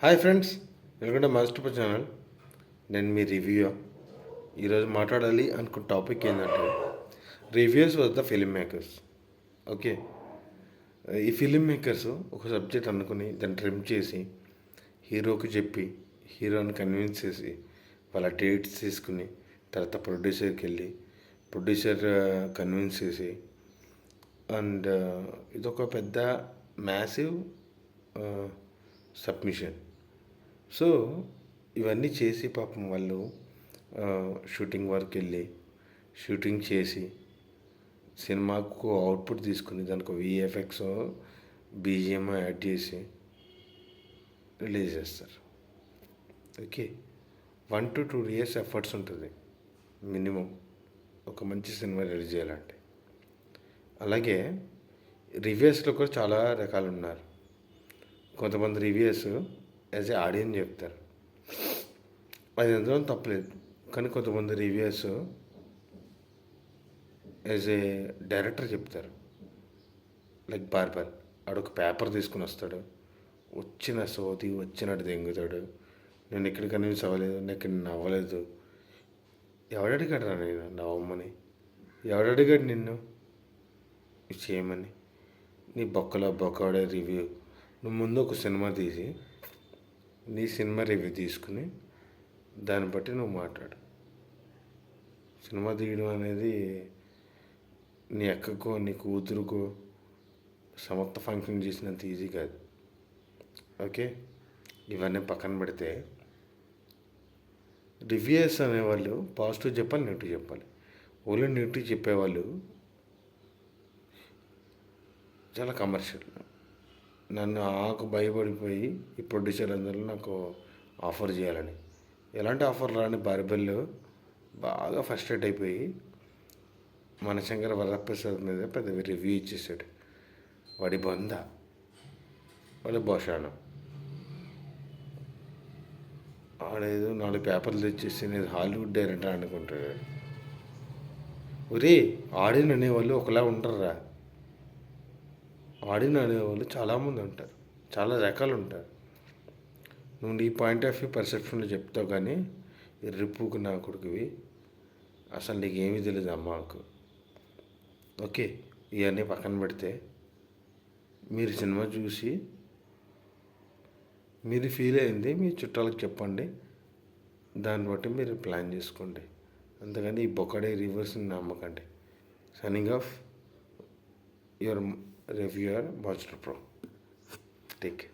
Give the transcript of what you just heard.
Hi friends, welcome to master channel. నేను మీ review. ఈరోజు మాట్లాడాలి అనుకున్న టాపిక్ ఏంటంటే reviews was the film makers. Okay, ఈ ఫిలిం మేకర్స్ ఒక సబ్జెక్ట్ అనుకుని దాన్ని ట్రిమ్ చేసి హీరోకి చెప్పి హీరోని కన్విన్స్ చేసి వాళ్ళ డేట్స్ తీసుకుని తర్వాత ప్రొడ్యూసర్కి వెళ్ళి ప్రొడ్యూసర్ కన్విన్స్ చేసి అండ్ ఇదొక పెద్ద మ్యాసివ్ సబ్మిషన్. సో ఇవన్నీ చేసి పాపం వాళ్ళు షూటింగ్ వరకు వెళ్ళి షూటింగ్ చేసి సినిమాకు అవుట్పుట్ తీసుకుని దానికి విఎఫ్ఎక్స్ బీజిఎం యాడ్ చేసి రిలీజ్ చేస్తారు. ఓకే, 1 to 2 years ఎఫర్ట్స్ ఉంటుంది మినిమం ఒక మంచి సినిమా రిలీజ్ చేయాలంటే. అలాగే రివ్యూస్లో కూడా చాలా రకాలు ఉన్నారు. కొంతమంది రివ్యూస్ యాజ్ ఏ ఆడియన్స్ చెప్తారు, అది ఎందులో తప్పలేదు. కానీ కొంతమంది రివ్యూస్ యాజ్ ఏ డైరెక్టర్ చెప్తారు. లైక్ బార్బర్ ఆడొక పేపర్ తీసుకుని వస్తాడు, వచ్చిన సోది వచ్చినట్టు దెంగుతాడు. నేను ఇక్కడ కన్విన్స్ అవ్వలేదు, నేను ఇక్కడ నవ్వలేదు. ఎవడడిగాడు రా నేను నవ్వమని? ఎవడడిగాడు నిన్ను చేయమని? నీ బొక్కలో బొక్కడే రివ్యూ. నువ్వు ముందు ఒక సినిమా తీసి నీ సినిమా రివ్యూ తీసుకుని దాన్ని బట్టి నువ్వు మాట్లాడు. సినిమా తీయడం అనేది నీ అక్కకో నీ కూతురుకో సమర్థ ఫంక్షన్ చేసినంత ఈజీ కాదు. ఓకే, ఇవన్నీ పక్కన పెడితే రివ్యూస్ అనేవాళ్ళు పాజిటివ్ చెప్పాలి, నెగిటివ్ చెప్పాలి. ఓన్లీ నెగిటివ్ చెప్పేవాళ్ళు చాలా కమర్షియల్. నన్ను ఆకు భయపడిపోయి ఈ ప్రొడ్యూసర్ అందరూ నాకు ఆఫర్ చేయాలని, ఎలాంటి ఆఫర్ రాని బార్బెల్లో బాగా ఫస్ట్రేట్ అయిపోయి మనశంకర వరప్రసాద్ మీద పెద్ద రివ్యూ ఇచ్చేసాడు. వాడి బొంద, వాడి భోషాణం. ఆడేదో 4 పేపర్లు తెచ్చేసి నేను హాలీవుడ్ డైరెక్టర్ అనుకుంటాడు. ఒరే, ఆడియన్ అనేవాళ్ళు ఒకలా ఉంటారా? ఆడియన్ అనేవాళ్ళు చాలామంది ఉంటారు, చాలా రకాలు ఉంటారు. నువ్వు నీ పాయింట్ ఆఫ్ వ్యూ పర్సెప్షన్లో చెప్తావు, కానీ ఎర్రిపుకు నా కొడుకువి, అసలు నీకేమీ తెలియదు అమ్మకు. ఓకే, ఇవన్నీ పక్కన పెడితే మీరు సినిమా చూసి మీరు ఫీల్ అయింది మీ చుట్టాలకు చెప్పండి, దాన్ని బట్టి మీరు ప్లాన్ చేసుకోండి. అంతేగాని ఈ బొక్కడే రివర్స్ని నమ్మకండి. Signing off your reviewer Master Pro. Take care.